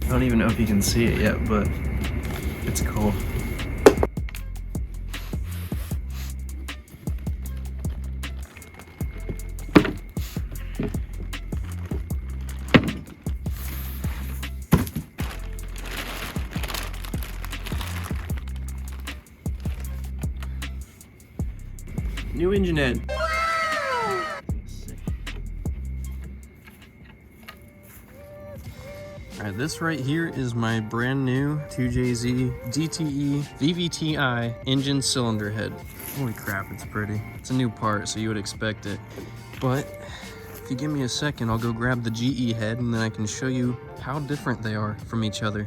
I don't even know if you can see it yet, but it's cool. New engine head. Alright, this right here is my brand new 2JZ GTE VVTi engine cylinder head. Holy crap, it's pretty. It's a new part, so you would expect it. But if you give me a second, I'll go grab the GE head and then I can show you how different they are from each other.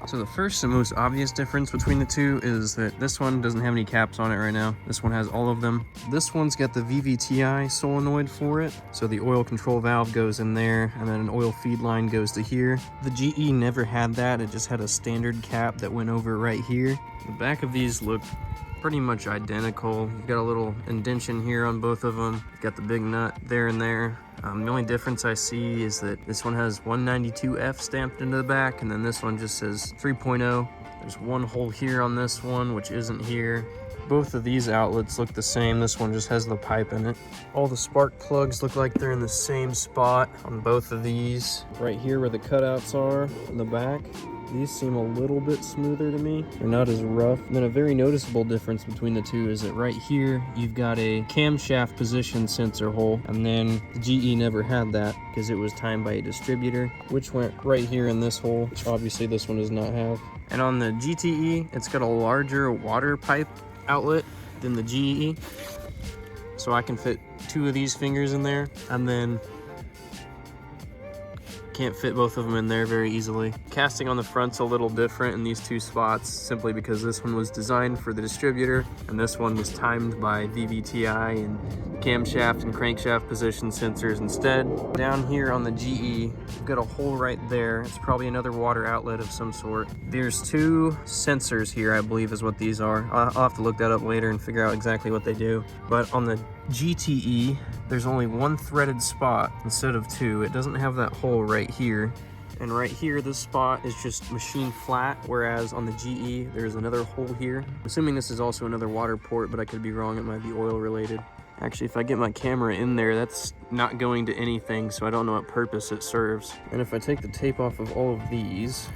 So the first and most obvious difference between the two is that this one doesn't have any caps on it right now. This one has all of them. This one's got the VVTi solenoid for it. So the oil control valve goes in there and then an oil feed line goes to here. The GE never had that. It just had a standard cap that went over right here. The back of these look pretty much identical. You've got a little indentation here on both of them. You've got the big nut there and there. The only difference I see is that this one has 192F stamped into the back, and then this one just says 3.0. There's one hole here on this one, which isn't here. Both of these outlets look the same. This one just has the pipe in it. All the spark plugs look like they're in the same spot on both of these. Right here where the cutouts are in the back. These seem a little bit smoother to me. They're not as rough. And then a very noticeable difference between the two is that right here, you've got a camshaft position sensor hole. And then the GE never had that because it was timed by a distributor, which went right here in this hole, which obviously this one does not have. And on the GTE, it's got a larger water pipe outlet than the GE. So I can fit 2 of these fingers in there, and then can't fit both of them in there very easily. Casting on the front's a little different in these 2 spots simply because this one was designed for the distributor and this one was timed by VVTi and camshaft and crankshaft position sensors instead. Down here on the GE, we've got a hole right there. It's probably another water outlet of some sort. There's 2 sensors here, I believe is what these are. I'll have to look that up later and figure out exactly what they do. But on the GTE, there's only 1 threaded spot instead of 2. It doesn't have that hole right here. And right here, this spot is just machine flat, whereas on the GE, there's another hole here. I'm assuming this is also another water port, but I could be wrong. It might be oil related. Actually, if I get my camera in there, that's not going to anything, so I don't know what purpose it serves. And if I take the tape off of all these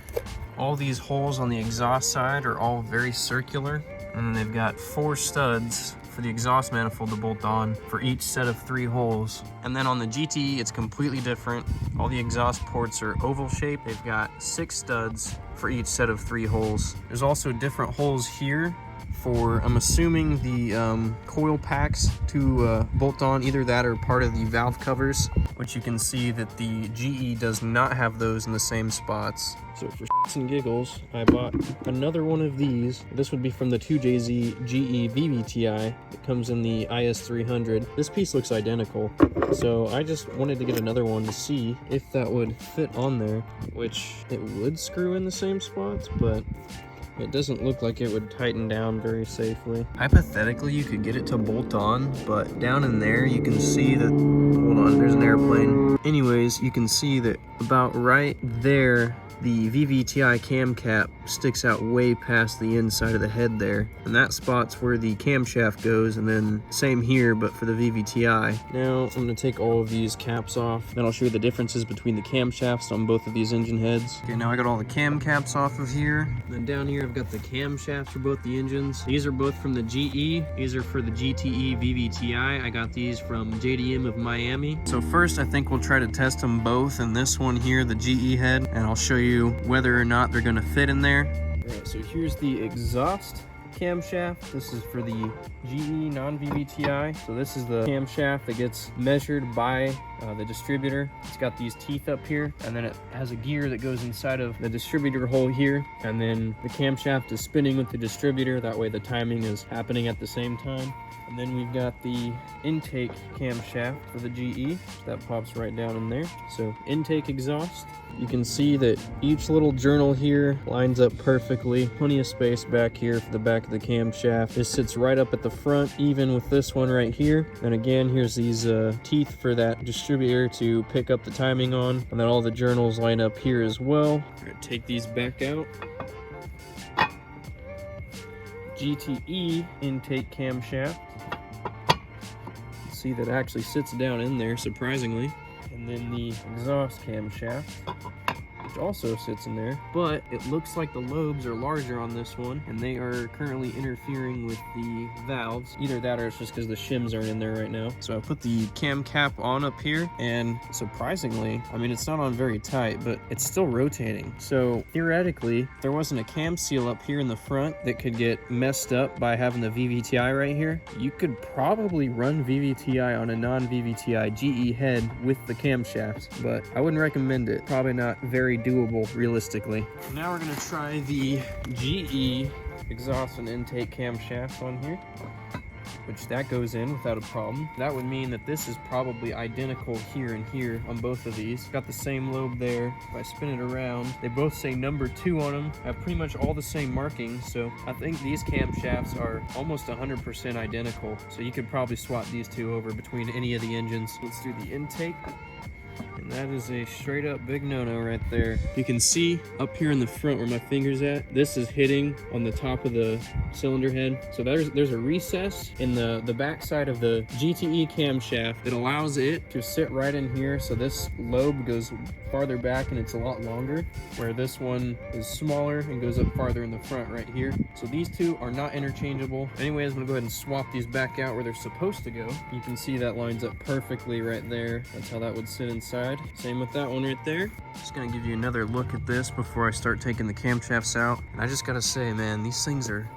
holes on the exhaust side are all very circular. And then they've got 4 studs for the exhaust manifold to bolt on for each set of 3 holes. And then on the GTE, it's completely different. All the exhaust ports are oval shaped. They've got 6 studs for each set of 3 holes. There's also different holes here for, I'm assuming, the coil packs to bolt on, either that or part of the valve covers, which you can see that the GE does not have those in the same spots. So for shits and giggles, I bought another one of these. This would be from the 2JZ GE VVTi. It comes in the IS300. This piece looks identical, so I just wanted to get another one to see if that would fit on there, which it would screw in the same spots, but it doesn't look like it would tighten down very safely. Hypothetically, you could get it to bolt on, but down in there, you can see that, hold on, there's an airplane. Anyways, you can see that about right there, the VVTi cam cap sticks out way past the inside of the head there. And that spot's where the camshaft goes, and then same here, but for the VVTi. Now, I'm gonna take all of these caps off, then I'll show you the differences between the camshafts on both of these engine heads. Okay, now I got all the cam caps off of here. Then down here, I've got the camshafts for both the engines. These are both from the GE. These are for the GTE VVTi. I got these from JDM of Miami. So first, I think we'll try to test them both in this one here, the GE head, and I'll show you whether or not they're gonna fit in there. All right, so here's the exhaust camshaft. This is for the GE non-VVTi. So this is the camshaft that gets measured by the distributor. It's got these teeth up here, and then it has a gear that goes inside of the distributor hole here, and then the camshaft is spinning with the distributor. That way the timing is happening at the same time. And then we've got the intake camshaft for the GE. That pops right down in there. So intake exhaust. You can see that each little journal here lines up perfectly. Plenty of space back here for the back of the camshaft. This sits right up at the front, even with this one right here. And again, here's these teeth for that distributor distributor to pick up the timing on, and then all the journals line up here as well. All right, take these back out. GTE intake camshaft. See, that actually sits down in there, surprisingly. And then the exhaust camshaft, which also sits in there, but it looks like the lobes are larger on this one, and they are currently interfering with the valves. Either that or it's just because the shims aren't in there right now. So I put the cam cap on up here, and surprisingly, I mean, it's not on very tight, but it's still rotating. So theoretically, if there wasn't a cam seal up here in the front that could get messed up by having the VVTi right here, you could probably run VVTi on a non-VVTi GE head with the camshafts, but I wouldn't recommend it. Probably not very doable realistically. Now we're gonna try the GE exhaust and intake camshaft on here, which that goes in without a problem. That would mean that this is probably identical here and here on both of these. Got the same lobe there. If I spin it around, they both say number 2 on them. Have pretty much all the same markings, so I think these camshafts are almost 100% identical. So you could probably swap these two over between any of the engines. Let's do the intake. And that is a straight up big no-no right there. You can see up here in the front where my finger's at, this is hitting on the top of the cylinder head. So there's a recess in the back side of the GTE camshaft that allows it to sit right in here. So this lobe goes farther back and it's a lot longer, where this one is smaller and goes up farther in the front right here. So these two are not interchangeable. Anyways, I'm gonna go ahead and swap these back out where they're supposed to go. You can see that lines up perfectly right there. That's how that would sit inside. Same with that one right there. Just gonna give you another look at this before I start taking the camshafts out. And I just gotta say, man, these things are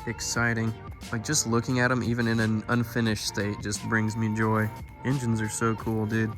exciting. Like, just looking at them, even in an unfinished state, just brings me joy. Engines are so cool, dude.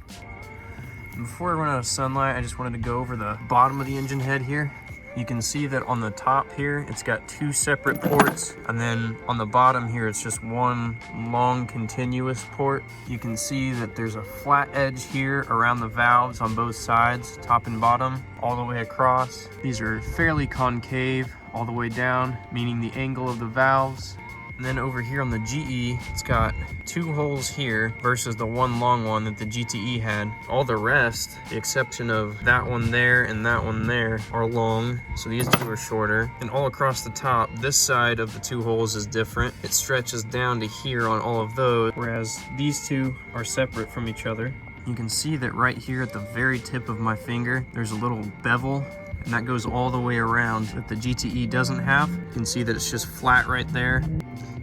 Before I run out of sunlight, I just wanted to go over the bottom of the engine head here. You can see that on the top here, it's got 2 separate ports, and then on the bottom here, it's just one long continuous port. You can see that there's a flat edge here around the valves on both sides, top and bottom, all the way across. These are fairly concave all the way down, meaning the angle of the valves. And then over here on the GE, it's got 2 holes here versus the one long one that the GTE had. All the rest, the exception of that one there and that one there, are long. So these 2 are shorter. And all across the top, this side of the 2 holes is different. It stretches down to here on all of those, whereas these 2 are separate from each other. You can see that right here at the very tip of my finger, there's a little bevel, and that goes all the way around that the GTE doesn't have. You can see that it's just flat right there.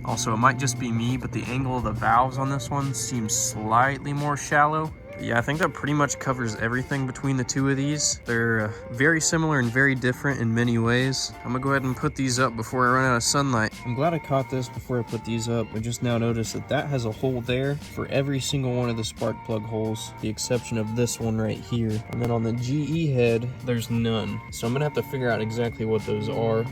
Also, it might just be me, but the angle of the valves on this one seems slightly more shallow. Yeah, I think that pretty much covers everything between the 2 of these. They're very similar and very different in many ways. I'm gonna go ahead and put these up before I run out of sunlight. I'm glad I caught this before I put these up. I just now noticed that that has a hole there for every single one of the spark plug holes, the exception of this one right here. And then on the GE head, there's none. So I'm gonna have to figure out exactly what those are.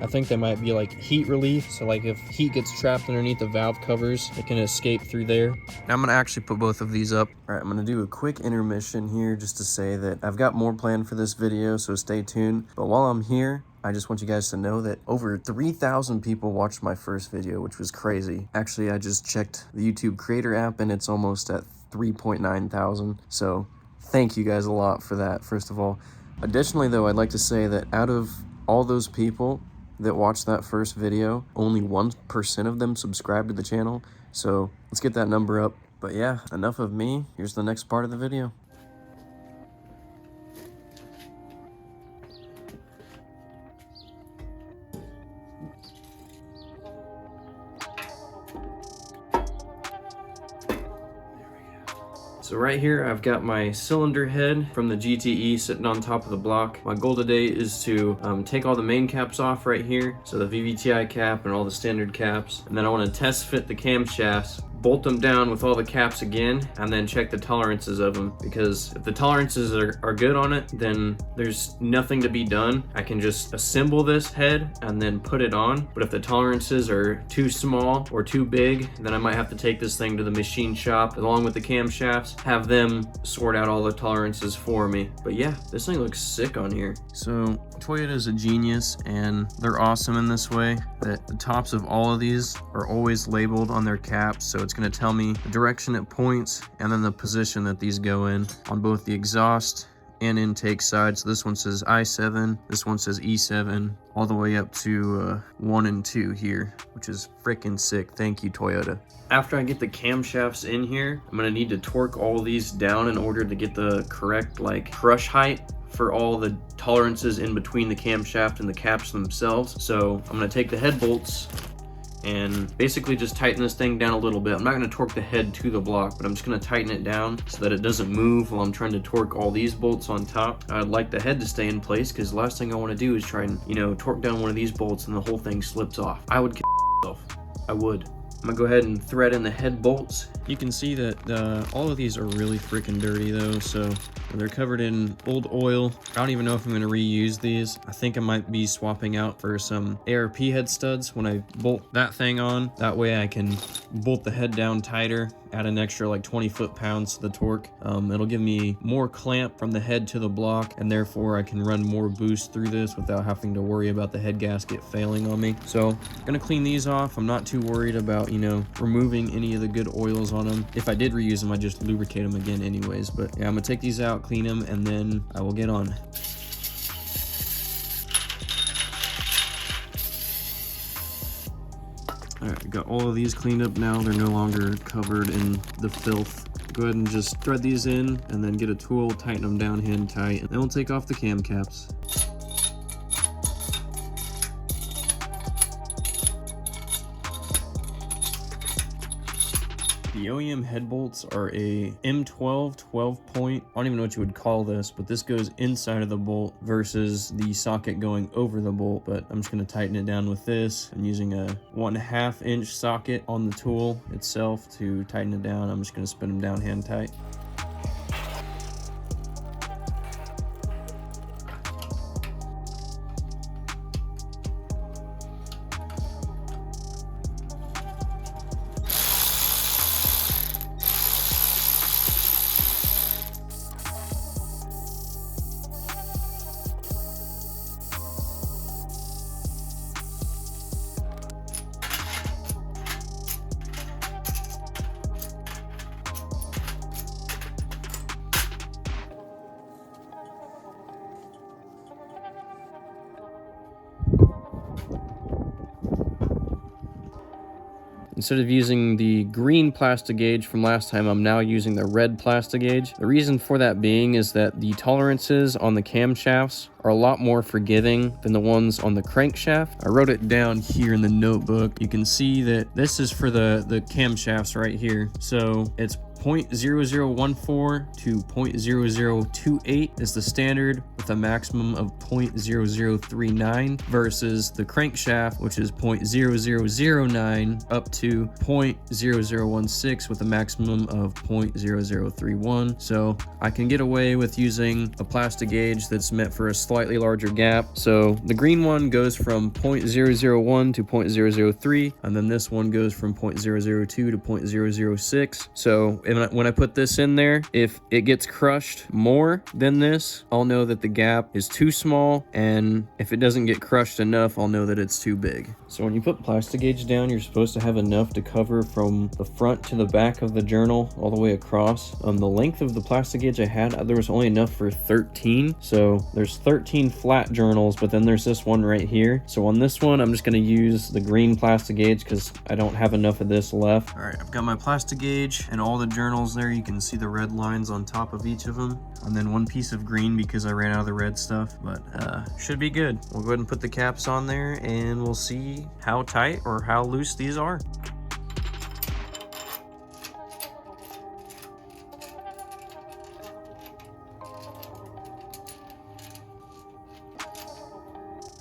I think they might be like heat relief, so like if heat gets trapped underneath the valve covers, it can escape through there. Now I'm gonna actually put both of these up. All right, I'm gonna do a quick intermission here just to say that I've got more planned for this video, so stay tuned. But while I'm here, I just want you guys to know that over 3,000 people watched my first video, which was crazy. Actually, I just checked the YouTube Creator app and it's almost at 3.9 thousand. So thank you guys a lot for that, first of all. Additionally though, I'd like to say that out of all those people that watched that first video, only 1% of them subscribed to the channel. So let's get that number up. But yeah, enough of me. Here's the next part of the video. So right here, I've got my cylinder head from the GTE sitting on top of the block. My goal today is to take all the main caps off right here. So the VVTi cap and all the standard caps. And then I want to test fit the camshafts, bolt them down with all the caps again, and then check the tolerances of them. Because if the tolerances are good on it, then there's nothing to be done. I can just assemble this head and then put it on. But if the tolerances are too small or too big, then I might have to take this thing to the machine shop along with the camshafts, have them sort out all the tolerances for me. But yeah, this thing looks sick on here. So Toyota is a genius, and they're awesome in this way that the tops of all of these are always labeled on their caps, so it's going to tell me the direction it points and then the position that these go in on both the exhaust and intake side. So this one says I7, this one says E7, all the way up to 1 and 2 here, which is freaking sick. Thank you, Toyota. After I get the camshafts in here, I'm gonna need to torque all these down in order to get the correct like crush height for all the tolerances in between the camshaft and the caps themselves. So I'm gonna take the head bolts and basically just tighten this thing down a little bit. I'm not going to torque the head to the block, but I'm just going to tighten it down so that it doesn't move while I'm trying to torque all these bolts on top. I'd like the head to stay in place because the last thing I want to do is try and, you know, torque down one of these bolts and the whole thing slips off. I would kill myself. I would. I'm gonna go ahead and thread in the head bolts. You can see that all of these are really freaking dirty though, so they're covered in old oil. I don't even know if I'm gonna reuse these. I think I might be swapping out for some ARP head studs when I bolt that thing on. That way I can bolt the head down tighter, add an extra like 20 foot-pounds to the torque. It'll give me more clamp from the head to the block, and therefore I can run more boost through this without having to worry about the head gasket failing on me. So I'm gonna clean these off. I'm not too worried about, you know, removing any of the good oils on them. If I did reuse them, I just lubricate them again anyways. But yeah, I'm gonna take these out, clean them, and then I will get on. Alright, got all of these cleaned up now. They're no longer covered in the filth. Go ahead and just thread these in and then get a tool, tighten them down hand tight, and then we'll take off the cam caps. The OEM head bolts are a M12 12 point. I don't even know what you would call this, but this goes inside of the bolt versus the socket going over the bolt. But I'm just going to tighten it down with this. I'm using a 1/2 inch socket on the tool itself to tighten it down. I'm just going to spin them down hand tight. Instead of using the green plastic gauge from last time, I'm now using the red plastic gauge. The reason for that being is that the tolerances on the camshafts are a lot more forgiving than the ones on the crankshaft. I wrote it down here in the notebook. You can see that this is for the camshafts right here. So it's 0.0014 to 0.0028 is the standard with a maximum of 0.0039 versus the crankshaft, which is 0.0009 up to 0.0016 with a maximum of 0.0031. So I can get away with using a plastic gauge that's meant for a slightly larger gap. So the green one goes from 0.001 to 0.003, and then this one goes from 0.002 to 0.006. So when I put this in there, if it gets crushed more than this, I'll know that the gap is too small, and if it doesn't get crushed enough, I'll know that it's too big. So when you put plastic gauge down, you're supposed to have enough to cover from the front to the back of the journal all the way across. The length of the plastic gauge I had, there was only enough for 13. So there's 13 flat journals, but then there's this one right here. So on this one, I'm just gonna use the green plastic gauge because I don't have enough of this left. All right, I've got my plastic gauge and all the journals there. You can see the red lines on top of each of them, and then one piece of green because I ran out of the red stuff, but should be good. We'll go ahead and put the caps on there and we'll see how tight or how loose these are.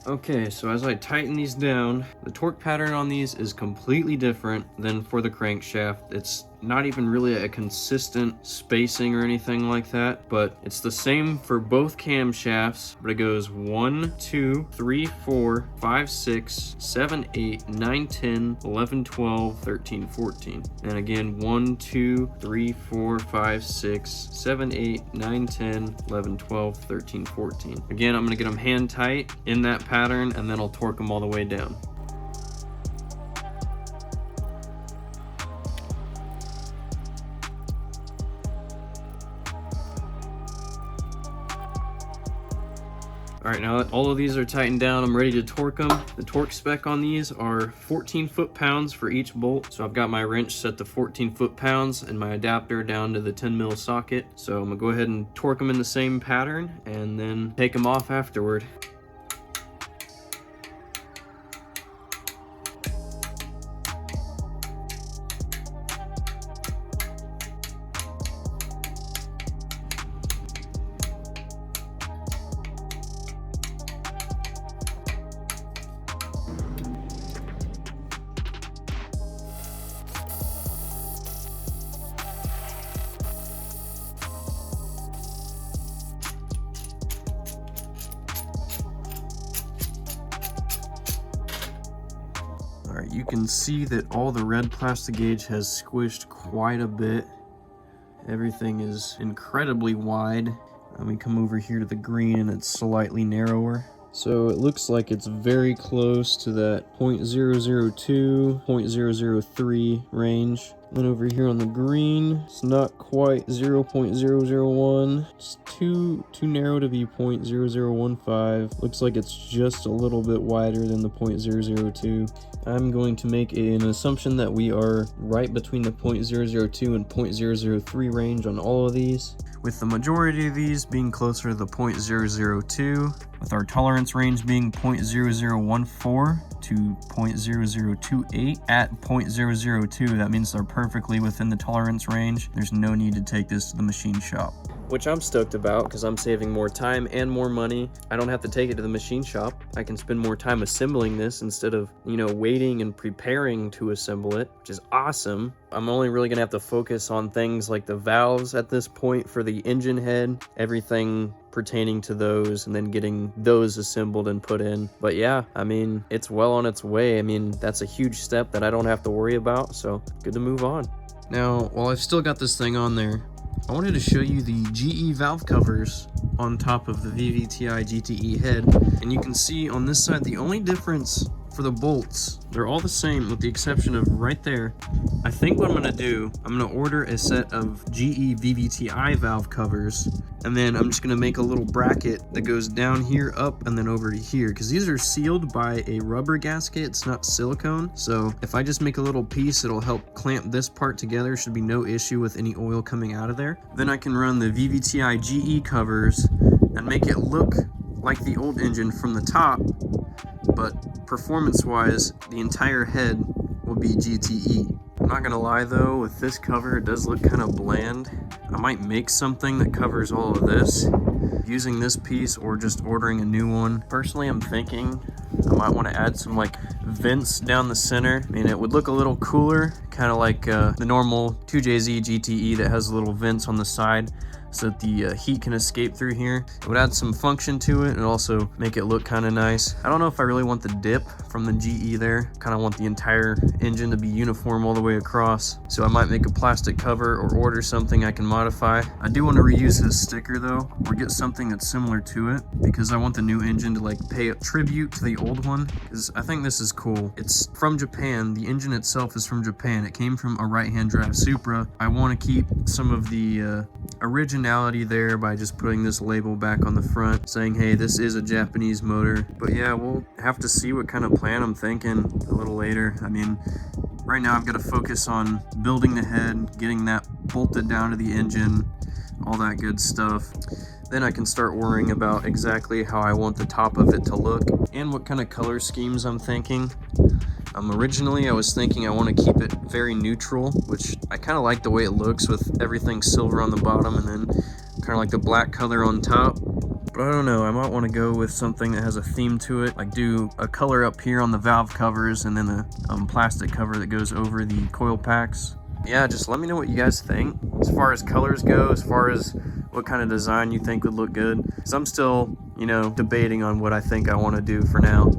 Okay, so as I tighten these down, the torque pattern on these is completely different than for the crankshaft. It's not even really a consistent spacing or anything like that, but it's the same for both camshafts, but it goes 1, 2, 3, 4, 5, 6, 7, 8, 9, 10, 11, 12, 13, 14. And again, 1, 2, 3, 4, 5, 6, 7, 8, 9, 10, 11, 12, 13, 14. Again, I'm gonna get them hand tight in that pattern, and then I'll torque them all the way down. All right, now that all of these are tightened down, I'm ready to torque them. The torque spec on these are 14 foot-pounds for each bolt. So I've got my wrench set to 14 foot-pounds and my adapter down to the 10 mil socket. So I'm gonna go ahead and torque them in the same pattern and then take them off afterward. Alright, you can see that all the red plastic gauge has squished quite a bit. Everything is incredibly wide. Let me come over here to the green and it's slightly narrower. So it looks like it's very close to that 0.002, 0.003 range. Then over here on the green, it's not quite 0.001. It's too narrow to be 0.0015. Looks like it's just a little bit wider than the 0.002. I'm going to make an assumption that we are right between the 0.002 and 0.003 range on all of these, with the majority of these being closer to the 0.002, with our tolerance range being 0.0014 to 0.0028. At 0.002, that means they're perfectly within the tolerance range. There's no need to take this to the machine shop, which I'm stoked about because I'm saving more time and more money. I don't have to take it to the machine shop. I can spend more time assembling this instead of, waiting and preparing to assemble it, which is awesome. I'm only really gonna have to focus on things like the valves at this point for the engine head, everything pertaining to those, and then getting those assembled and put in. But yeah, I mean, it's well on its way. I mean, that's a huge step that I don't have to worry about, so good to move on. Now, while I've still got this thing on there, I wanted to show you the GE valve covers on top of the VVTi GTE head. And you can see on this side, the only difference for the bolts, they're all the same with the exception of right there. I think what I'm gonna do, I'm gonna order a set of GE VVTi valve covers, and then I'm just gonna make a little bracket that goes down here, up, and then over to here, because these are sealed by a rubber gasket, it's not silicone. So if I just make a little piece, it'll help clamp this part together. Should be no issue with any oil coming out of there. Then I can run the VVTi GE covers and make it look like the old engine from the top, but performance-wise, the entire head will be GTE. I'm not gonna lie though, with this cover, it does look kind of bland. I might make something that covers all of this, using this piece or just ordering a new one. Personally, I'm thinking I might want to add some vents down the center. I mean, it would look a little cooler, kind of like the normal 2JZ GTE that has little vents on the side, so that the heat can escape through here. It would add some function to it and also make it look kind of nice. I don't know if I really want the dip from the GE there. Kind of want the entire engine to be uniform all the way across. So I might make a plastic cover or order something I can modify. I do want to reuse this sticker though, or get something that's similar to it, because I want the new engine to pay a tribute to the old one, because I think this is cool. It's from Japan. The engine itself is from Japan. It came from a right-hand drive Supra. I want to keep some of the originality there by just putting this label back on the front saying, hey, this is a Japanese motor. But yeah, we'll have to see what kind of plan I'm thinking a little later. I mean, right now I've got to focus on building the head, getting that bolted down to the engine, all that good stuff. Then I can start worrying about exactly how I want the top of it to look and what kind of color schemes I'm thinking. Originally I was thinking I want to keep it very neutral, which I kind of like the way it looks with everything silver on the bottom and then kind of like the black color on top. But I don't know, I might want to go with something that has a theme to it, like do a color up here on the valve covers and then a plastic cover that goes over the coil packs. Yeah, just let me know what you guys think as far as colors go, as far as what kind of design you think would look good. Because I'm still, you know, debating on what I think I want to do for now.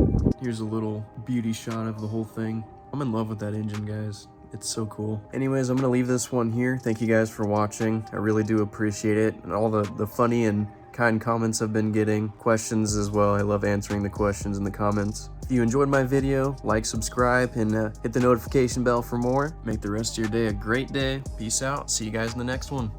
Here's a little beauty shot of the whole thing. I'm in love with that engine, guys. It's so cool. Anyways, I'm gonna leave this one here. Thank you guys for watching. I really do appreciate it. And all the funny and kind comments I've been getting. Questions as well. I love answering the questions in the comments. If you enjoyed my video, like, subscribe, and hit the notification bell for more. Make the rest of your day a great day. Peace out. See you guys in the next one.